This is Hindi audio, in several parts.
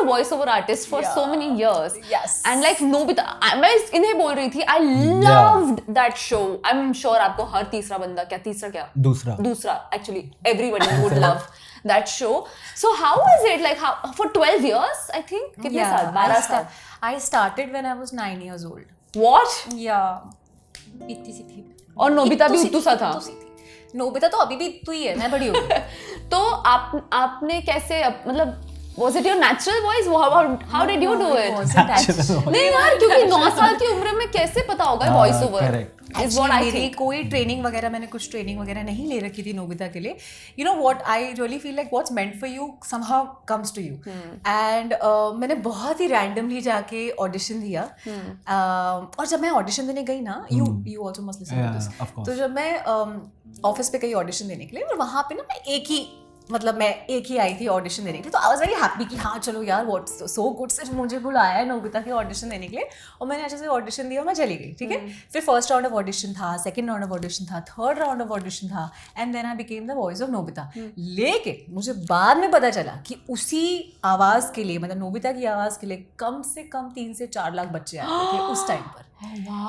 a voiceover artist for so many years. Yes. And like Nobita, मैं इन्हें बोल रही थी, I loved that show. I'm sure आपको हर दूसरा actually everybody would love that show. So how was it like? How for 12 years I think? कितने साल? 12 साल. I started when I was 9 years old. What? Yeah. इतनी सी थी. और नोबिता भी उतू सा था. नोबिता तो अभी भी तू ही है, मैं बड़ी हो गई. तो आपने कैसे मतलब was it your natural voice? How did you do it? नहीं यार, क्योंकि 9 साल की उम्र में कैसे पता होगा voice over? Is what I think. मेरी कोई ट्रेनिंग वगैरह, मैंने कुछ ट्रेनिंग वगैरह नहीं ले रखी थी नोबिता के लिए. You know what? I really feel like what's meant for you somehow comes to you. And मैंने बहुत ही randomly जाके ऑडिशन दिया. और जब मैं ऑडिशन देने गई ना, you also must listen to this. तो जब मैं ऑफिस पे गई ऑडिशन देने के लिए, और वहाँ पे ना मैं एक ही आई थी ऑडिशन देने के लिए. तो आई वाज वेरी हैप्पी कि हाँ चलो यार, व्हाट्स सो गुड, सिर्फ मुझे बुलाया है नोबिता के ऑडिशन देने के लिए. और मैंने अच्छे से ऑडिशन दिया और मैं चली गई. ठीक है. फिर फर्स्ट राउंड ऑफ ऑडिशन था, सेकंड राउंड ऑफ ऑडिशन था, थर्ड राउंड ऑफ ऑडिशन था, and then I became the voice of Nobita. लेकिन मुझे बाद में पता चला कि उसी आवाज़ के लिए, मतलब नोबिता की आवाज़ के लिए कम से कम 3 से 4 लाख बच्चे आए थे उस टाइम पर.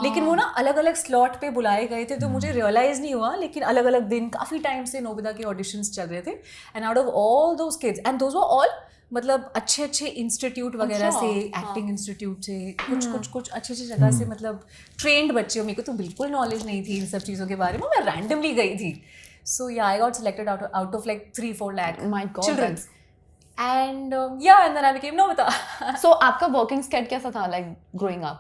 लेकिन वो ना अलग अलग स्लॉट पे बुलाए गए थे, तो मुझे रियलाइज नहीं हुआ. लेकिन अलग अलग दिन, काफ़ी टाइम से नोबिता के ऑडिशंस चल रहे थे. And out of all those kids, and those were all मतलब अच्छे इंस्टीट्यूट वगैरह से, एक्टिंग इंस्टीट्यूट से, कुछ अच्छे जगह से, मतलब ट्रेंड बच्चे. मेरे को तो बिल्कुल नॉलेज नहीं थी इन सब चीज़ों के बारे में, मैं रैंडमली गई थी. सो या I got selected out of like 3-4 lakh children. And and then I became Nobita. So आपका working schedule कैसा था like growing up?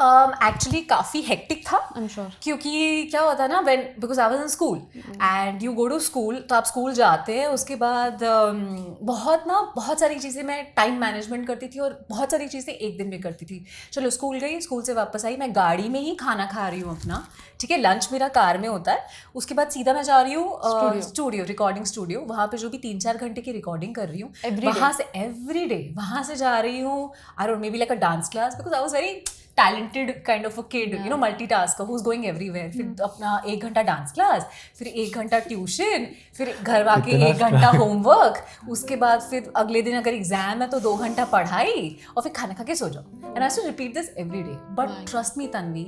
एक्चुअली काफ़ी हेक्टिक था. I'm sure. क्योंकि क्या होता है ना, because I was in school and you go to school, तो आप स्कूल जाते हैं, उसके बाद बहुत सारी चीज़ें मैं टाइम मैनेजमेंट करती थी, और बहुत सारी चीज़ें एक दिन में करती थी. चलो स्कूल गई, स्कूल से वापस आई, मैं गाड़ी में ही खाना खा रही हूँ अपना. ठीक है. लंच मेरा कार में होता है. उसके बाद सीधा मैं जा रही हूँ स्टूडियो, रिकॉर्डिंग स्टूडियो. वहाँ पे जो भी 3-4 घंटे की रिकॉर्डिंग कर रही हूँ, वहाँ से एवरी डे वहाँ से जा रही हूँ. I don't may be like a dance class, because I was very talented kind of a kid, you know, multitasker who's going everywhere. फिर अपना 1 घंटा डांस क्लास, फिर 1 घंटा ट्यूशन, फिर घर आके 1 घंटा होमवर्क, उसके बाद फिर अगले दिन अगर एग्जाम है तो 2 घंटा पढ़ाई, और फिर खाना खा के सो जाओ. And I to repeat this every day. But trust me Tanvi,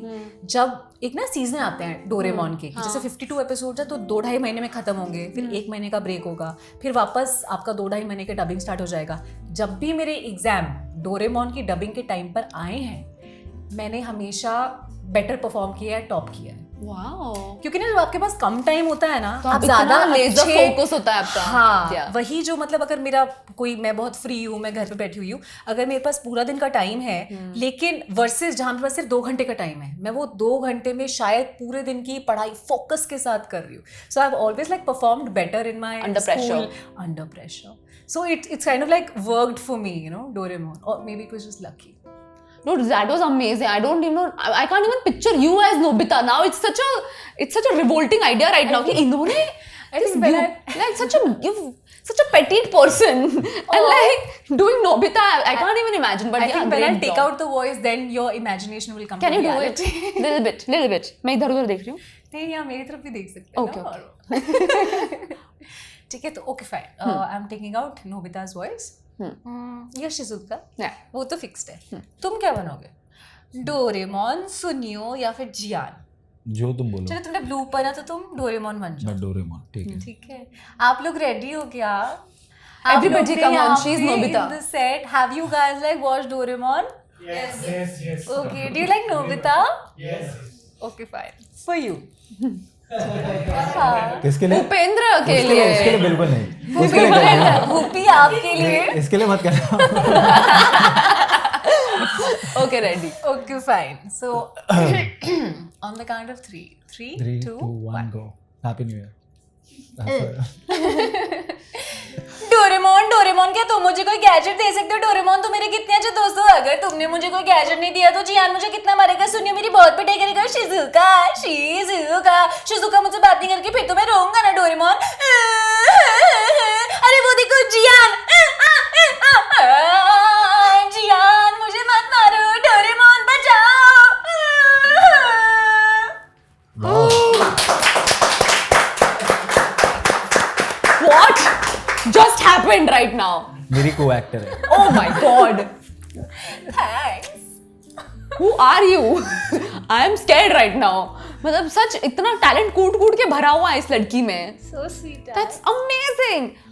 जब एक ना सीजन आते हैं डोरेमोन के, जैसे 52 एपिसोड है, तो 2-2.5 महीने में खत्म होंगे, फिर 1 महीने का ब्रेक होगा, फिर वापस आपका 2-2.5 महीने के डबिंग स्टार्ट हो जाएगा. जब भी मेरे एग्जाम डोरेमोन की डबिंग के टाइम पर आए हैं, मैंने हमेशा बेटर परफॉर्म किया है, टॉप किया है. वाओ. क्योंकि ना जब आपके पास कम टाइम होता है ना, तो आप ज्यादा लेजर फोकस होता है आपका. हाँ, वही जो मतलब अगर मेरा मैं बहुत फ्री हूँ, मैं घर पे बैठी हुई हूँ, अगर मेरे पास पूरा दिन का टाइम है, लेकिन वर्सेस जहाँ मेरे पास सिर्फ 2 घंटे का टाइम है, मैं वो 2 घंटे में शायद पूरे दिन की पढ़ाई फोकस के साथ कर रही हूँ. So I have always like performed better in my under pressure. So it's kind of like worked for me, you know, Doraemon, or maybe it was just lucky. No, that was amazing. I don't even know. I can't even picture you as Nobita now. It's such a revolting idea right now. कि इन्होंने like such a petite person and like doing Nobita. I can't even imagine. But I think when I take out the voice, then your imagination will come. Can you do it? Little bit. मैं इधर-उधर देख रही हूँ. नहीं, यहाँ मेरी तरफ भी देख सकते हो. Okay. ठीक है, तो okay fine. I am taking out Nobita's voice. या शिजुका, वो तो फिक्स्ड है. तुम क्या बनोगे? डोरेमोन, सुनियो, या फिर जियान? जो तुम बोलो. चलो तुमने ब्लू पहना तो तुम डोरेमोन बन जाओ. डोरेमोन, ठीक है. ठीक है. आप लोग रेडी हो क्या? Everybody come on, she's Nobita. In the set, have you guys like watched Doraemon? Yes. Okay, do you like Nobita? Yes. Okay, fine. For you. किसके लिए? उपेंद्र के लिए. उसके लिए बिल्कुल नहीं. उसके लिए करना. भूपी आपके लिए. इसके लिए मत करना. Okay, ready. Okay, fine. So on the count of 3, 3, 2, 1, go. Happy New Year. Doraemon, क्या तुम मुझे कोई गैजेट दे सकते हो? डोरेमोन, तो मेरे कितने अच्छे दोस्त हो. अगर तुमने मुझे कोई गैजेट नहीं दिया तो जियान मुझे कितना मारेगा. सुनियो मेरी बहुत पिटाई करेगा. शिजुका मुझसे बात नहीं करके फिर तो मैं रोऊंगा ना. डोरेमोन, अरे वो देखो जियान. जियान, मुझे मत मारो. डोरेमोन बचाओ. What just happened right now? मेरी को एक्टर है. Oh my God. Thanks. Who are you? I am scared right now. मतलब सच इतना टैलेंट कूट कूट के भरा हुआ है इस लड़की में. So sweet. That's amazing.